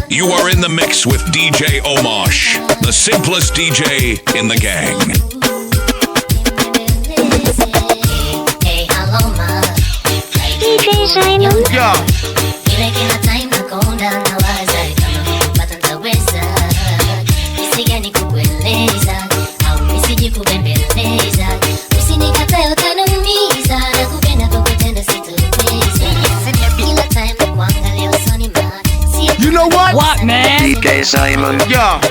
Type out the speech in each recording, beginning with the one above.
You are in the mix with DJ Omosh, the simplest DJ in the gang. DJ Chameleon. Yeah. You know what? What, man? DJ Chameleon. Yeah.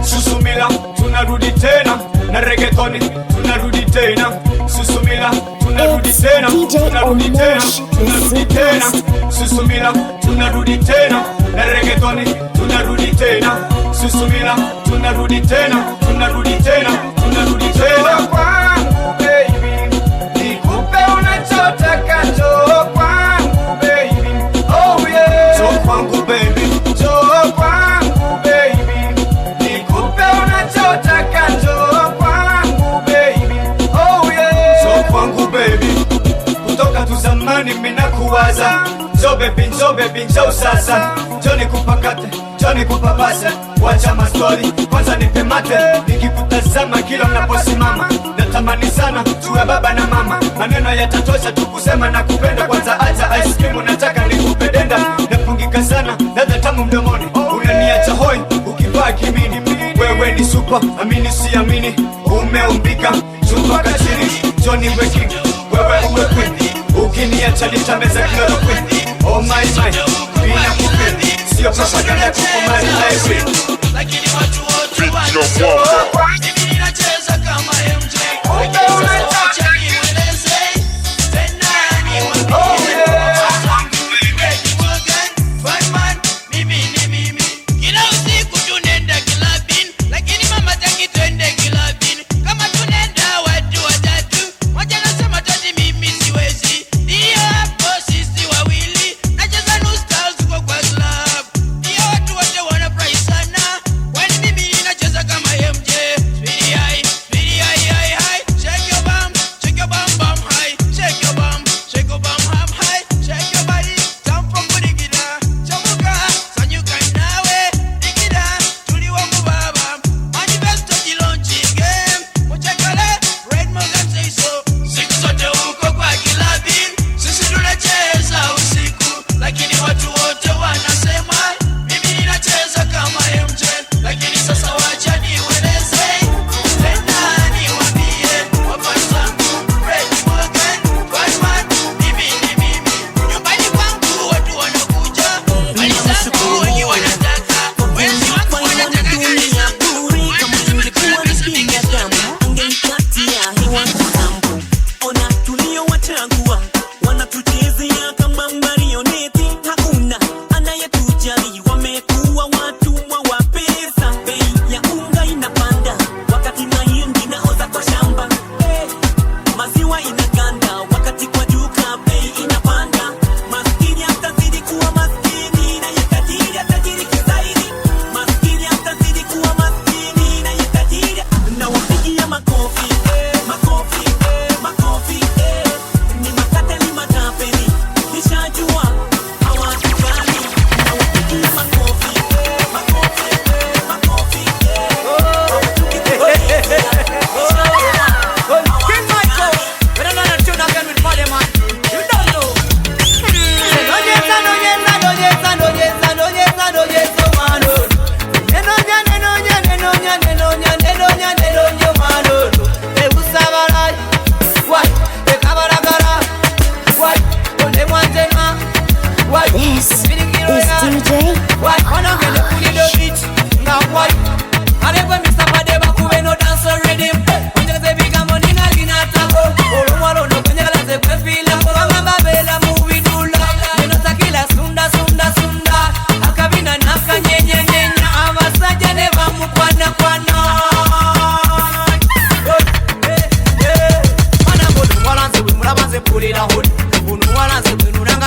Susumila, tunarudi tena na reggaetoni, tunarudi tena. Susumila, tunarudi tena, tunarudi tena, tunarudi tena. Susumila, tunarudi tena na reggaetoni, tunarudi tena. Susumila, tunarudi tena, tunarudi tena, tunarudi tena. Kwangu baby, nikupe unachotaka, njoo kwangu baby, oh yeah. Njoo kwangu baby, njoo kwangu baby, nikupe unachotaka, njoo kwangu baby, oh yeah. Njoo kwangu baby, kutoka tu zamani mina kuwaza. Njoo baby, njoo sasa, njoo nikupakate, njoo nikupapase. Wacha mastori, kwanza nipe mate. Nikikutazama kila unaposimama, natamani sana tuwe baba na mama. Maneno yatatosha tu kusema na kupenda, kwanza acha ice cream. hapa, amini si amini, umeumbika mpaka chini, Johnny Weki, wewe uwe queen, ukiniacha nitameza chloroquine. Oh my my, bila kupe, sio propaganda kukumari life. Lakini watu wote wanasema mimi ninacheza kama MJ. Acha nieleze tena niwaambie. Mimi ni mimi. Kila usiku tunenda kilabini, lakini mama taki twende kilabini. Kama tunenda watu watatu, moja anasema tati mimi siwezi. Ndio hapo sisi wawili, nacheza new styles kwa club. Ndio watu wote wanafurahi sana, kwani mimi ninacheza kama MJ. Speedy high, shake your bum bum high, shake your bum high, shake your body, jump from the guitar, chamuka, sanyuka nawe, digida, tuliwa mubaba, manifesto launching game, muchakale, Red Morgan say so, siku zote uko kwa kilabini, sisi tunacheza usiku, lakini watu wote wanasema, mimi ninacheza kama MJ, lakini sasa wacha niweleze, tena niwaambie, wapasa, Red Morgan, Batman, mimi ni mimi, nyumbani kwangu watu wanakuja, walizangu wengi wanataka, wengi wangu wanataka gari zangu, wanataka pesa mingi sana. angeikatia hewa kitambo. Ona tuliowachagua wanatuchezea kama marioneti, hakuna anayetujali, wamekuwa watumwa wa pesa. Bei ya unga inapanda wakati mahindi naoza kwa shamba. Maziwa inaganda wakati kwa duka bei inapanda. Maskini atazidi kuwa maskini na yetajiri atajiri kizaidi. Maskini atazidi kuwa maskini na yetajiri. Na wapigia makofi, makofi, makofi. Ni makate ni matapeli, nishajua hawatujali. Na wapigia makofi, makofi, makofi. King Michael, we don't know that tune again with Parliament. You don't know. This is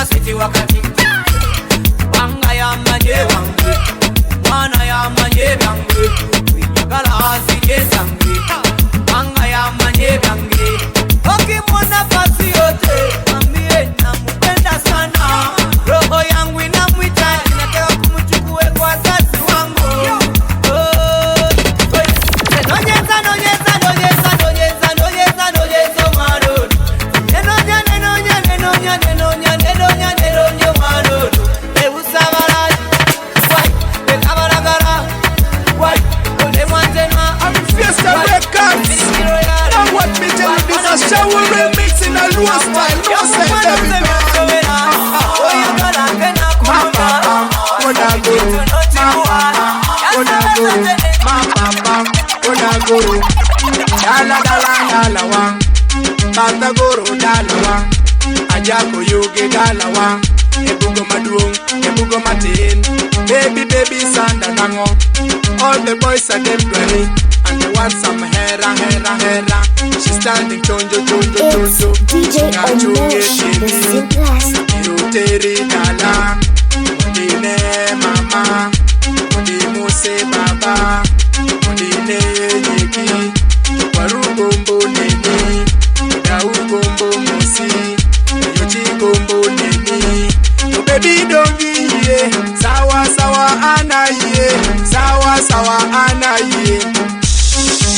DJ wakati wanga ya manje wangu wana ya manje wangu winyagala asije sangu wanga ya manje wangu okimona pasi yote ambie nampenda sana roho yangu inamwita nataka kumchukue kwa sasi wangu Batagoro dalawa, Ajako yuge dalawa, Ebugo maduong, Ebugo matin, baby sanda nango. All the boys are them ready, and they want some hera. She's standing chonjo. It's DJ Omosh, the simplest. Iruteri dala, Odine mama, Odimuse baba, Odine yeki, Warugombo neni, Ugombo mosi, Yoti gombo neni. No baby don't be here. Sawa ana ye. Sawa ana ye.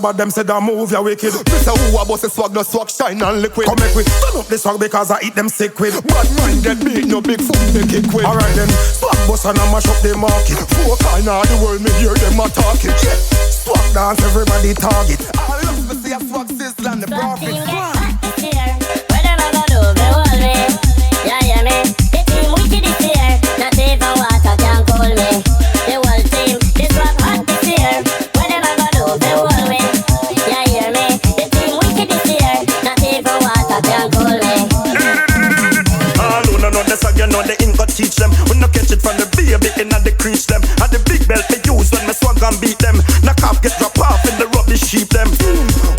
But them say that move ya wicked. Me say who a boss a swag, no swag shine and liquid. Come make we turn up the swag because I eat them sick with. Bad mind get beat, no big foot they kick with. Alright then, swag boss and I mash up the market. Four kind of the world me hear them a talking. Yeah, swag dance everybody target. I love to see a swag sizzle and the profit. Teach them, when I catch it from the baby in the crease them. And the big belt they use when me swag and beat them. Knock off, get drop off in the rubbish sheep them.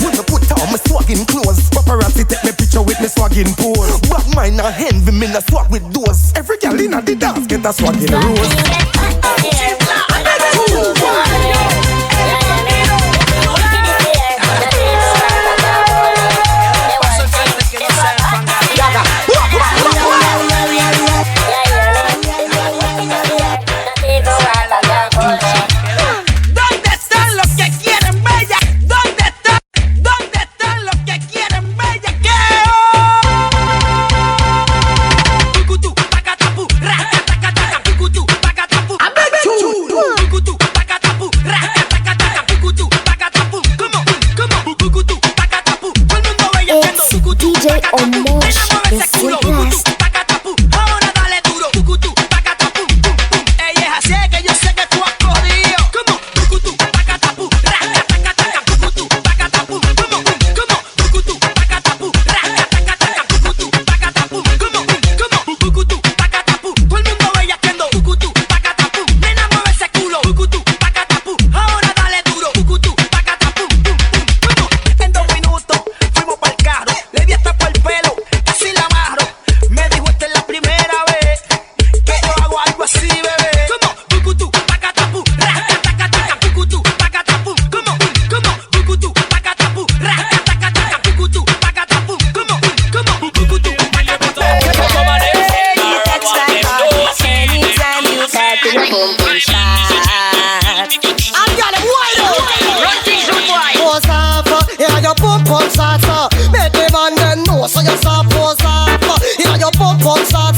When I put on my swagging clothes, paparazzi take me picture with me swagging pose. Back mine and envy me na swag with those. Every girl in the dance get a swagging rose. DJ Omosh, the simplest. Ahora dale duro, ella es así que yo sé que tú has corrido. Como tucutu, pacatapu, raca, taca, taca, tucutu, pacatapu, como tucutu, pacatapu, raca, taca, taca, tucutu, pacatapu, como tucutu, pacatapu. Todo el mundo bellaqueando, tucutu, pacatapu. Nena mueve ese culo, tucutu, pacatapu. Ahora dale duro, tucutu, pacatapu, como en 2 minutos fuimos pa'l carro. Le di hasta por el pelo, casi la amarro. Me dijo esta es la primera vez que yo hago algo así, bebé. Como tucutu, pacatapu, raca, taca, taca, tucutu, pacatapu. Como tucutu, pacatapu, raca, taca, taca, tucutu, pacatapu. Como tucutu, pacatapu. Anytime you start to the boom boom start. I'm gonna wild out. Run things up, boy. Pose off, yeah, your boom boom start. Make the man then know so you stop. Pose off, yeah, your boom boom start.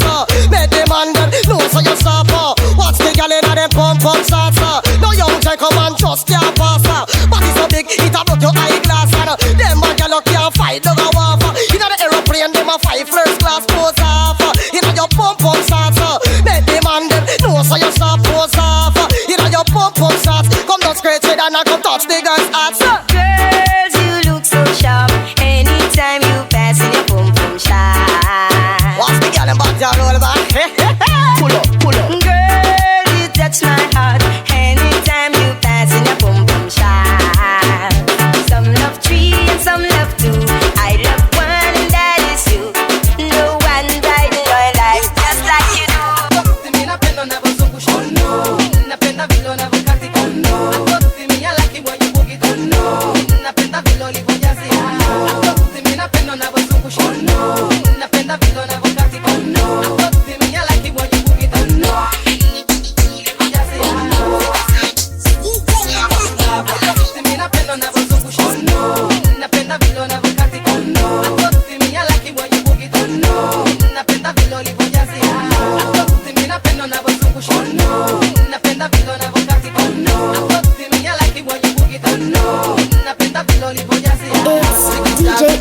Make the man then know so you stop. What's the girl in them boom boom start? No young take come and trust your boss. But your eyeglass and them a gyal can't fight no go off. Inna the aeroplane them a fight first class pose off. Inna your pump shots, make them and them know so you stop pose off. Inna your pump shots, come down straight head and come touch the girls' hearts. Girls, you look so sharp. Anytime you pass in your pum pum shot. Watch the gyal them back down roll back. Pull up, pull up. Girl, you touch my heart. Anytime you pass in your pum pum shot. Some love three and some love two. I love one and that is you. No one died in my life just like you do.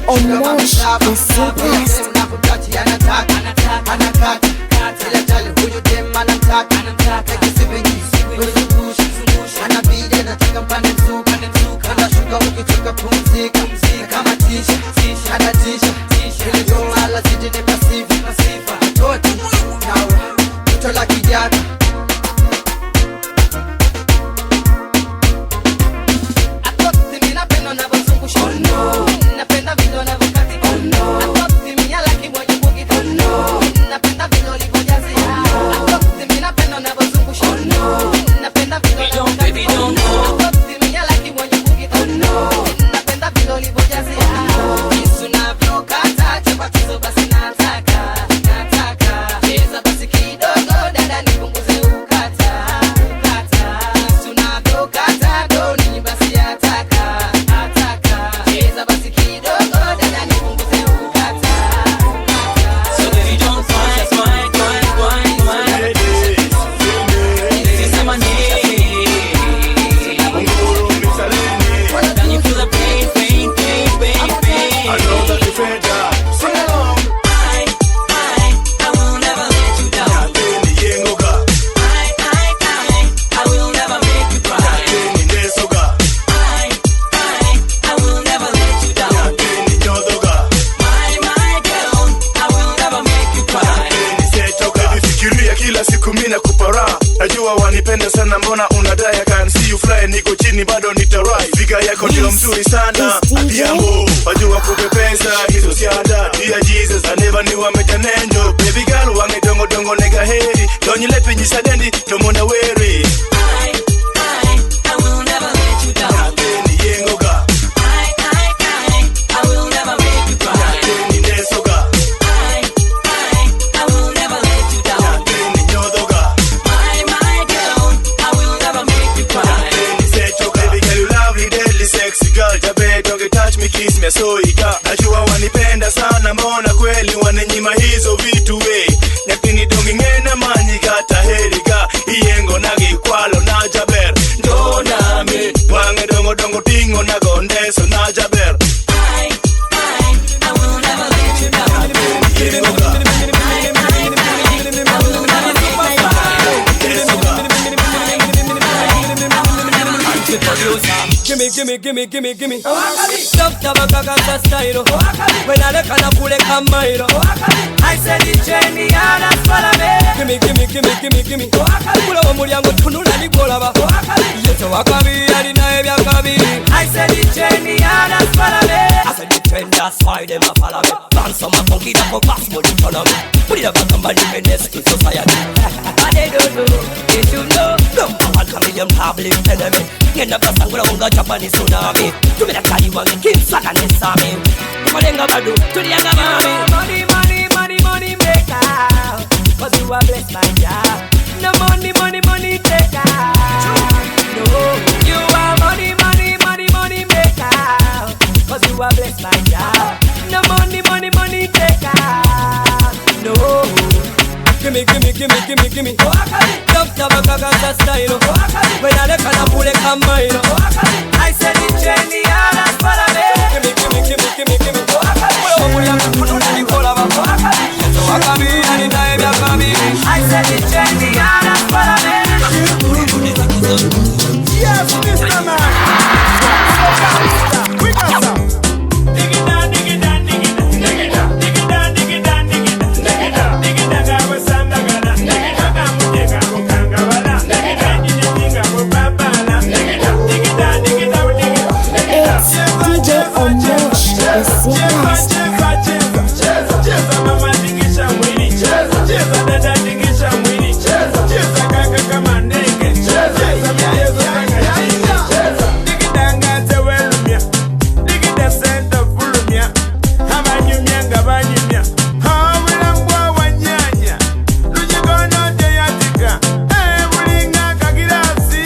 Omosh, the simplest. Najua wanipenda sana, mbona unadai? I can see you fly, niko chini bado nitarai. Figa yako ndio mzuri sana, Diambo wajua kupepesa hizo siada. Dear Jesus, I never knew I met an angel. Baby girl, wange dongo dongo nega heri. Don't you let me jisadendi, tomona weri. I will never let you down. Nateni yengoga. I will never make you cry. Nateni nesoga. I will never let you down. Nateni nyodoga. My girl, I will never make you cry. Nateni sechoka. Baby girl, you lovely, deadly, sexy girl. Jabe, don't get touch me, kiss me, so ika. Najua wanipenda sana, mbona kweli wananyima hizo vitu we. Nyakini dongi ngena manyi gata heriga. Iyengo nagi kwalo na jaber. Ndo nami wange dongo dongo tingo na gondeso na jaber. I will never let you down. Yengoga. Gimme. Dr. Bakagata style. When I look at a bullet camera, I said it's Jenny and that's what I mean. Gimme. Pull up Muriango Tunula Nicolava. Yes, Wakabi, Adina Yakabi. I said it's Jenny and that's what I mean. I said it's trend, that's why them a follow me. Dance on my funky, that's for possible economy. Put it up on somebody in the society. What they do, they should know. Come on, Chameleon, public enemy. Get the best and go Japanese tsunami. To me the Taliban, the king, son and his army. Malenga badu, to the younger mommy. Money maker. Cause you are blessed my job. No money taker. No, you are money maker. Cause you are blessed my job. No money taker. No. Gimme. Dr. Bakagata style. When I look at a bullet combine, I said it's Jenny. said the trendy and I follow me. Yes, Mr. Man. We got some. Dig it down, dig it down, dig it down, dig it down, dig it down, dig it down, dig it down, dig it down, dig it down, go sanda gana, dig it down, mutega go kanga wala, dig it down, jinga go babala, dig it down, dig it down, dig it down, dig it down. It's DJ Omosh, the simplest. Cheza mama dingisha mwili, cheza dada dingisha mwili, cheza kaka kama ndege, cheza miayo kanga chini, digidanga tewelumia, digida senta fulumia, hama nyumia ngabanyumia, hawila mbwa wanyanya, lujigono teyatika, ulinga kagirasi,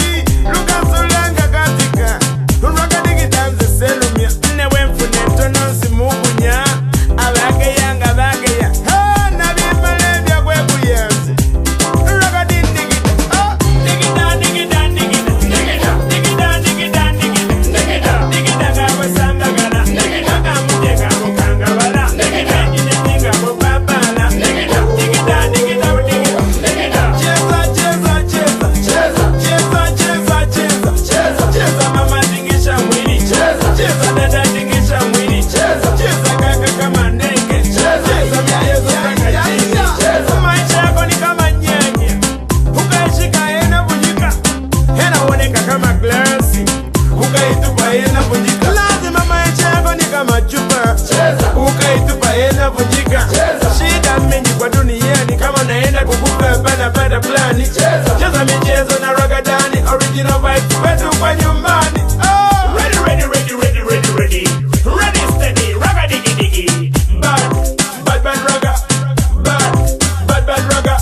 lukasulanga katika, unwaka digidanze selumia, newe mfuneto nonsi mugunya, abage yanga bage ya, nabimale bya kwebuyenzi, lukadigida, digida, digida, digida, digida, digida, digida, digida, digida gawe sambagala, digida gamuteka mukanga wala, digida nyinga mubabala, digida, digida, digida, digida, cheza, cheza, cheza, cheza, cheza, cheza, cheza, cheza mama dingisha mwili, cheza dada dingisha mwili, cheza kaka kama ndege, cheza miayo kanga chini, maisha yako ni kama nyenye, ukaishika ena vunjika, ena uoneka kama glasi, ukaitupa ena vunjika, lazima maisha yako ni kama chupa, ukaitupa ena vunjika, shida mingi kwa duniani kama naenda kukupa bada plani, cheza michezo na ragadani, original vibes wetu kwa nyumbani. Ready, ready, ready, ready, ready, ready, ready, steady, raga digi digi, bad raga, bad raga,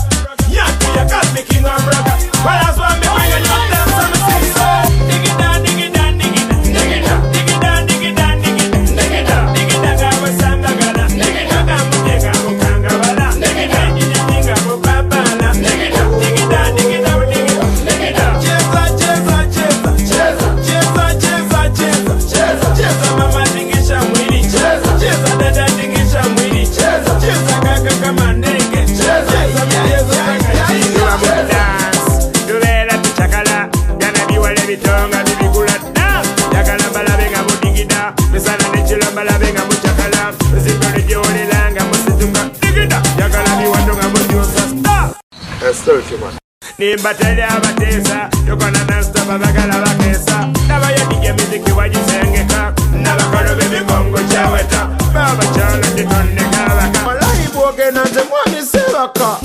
yaku ya cosmic king of raga, well that's why me bring a new dance on the city, so dig it down, dig it down, dig it down, dig it down, dig it down, dig it down, dig it down, dig it down, dig it down, gawa sanda gana, dig it down, gamuteka mukanga wala, dig it down, nyinga mubabala, dig it down, dig it down, dig it down, dig it down, dig it down, cheza, cheza, cheza, cheza, cheza, cheza, cheza, cheza, cheza mama dingisha mwili, cheza dada dingisha mwili, cheza kaka kama ndege, cheza miayo kanga chini, dance, tubera tuchakala, gana biwale bitonga bibigula dance, yakala balabenga mudigida, misana nechila balabenga muchakala, zipole jolelanga musituka digida, yakala biwandonga mujusa stop. Nimbatele abatesa, yokona nasta babagala bakesa, nabaye DJ muziki wajisengeka, nabakalo b'emigongo kyaweta, baba kyalo kitondeka baka, malayi bwogenda nze mwami sebaka,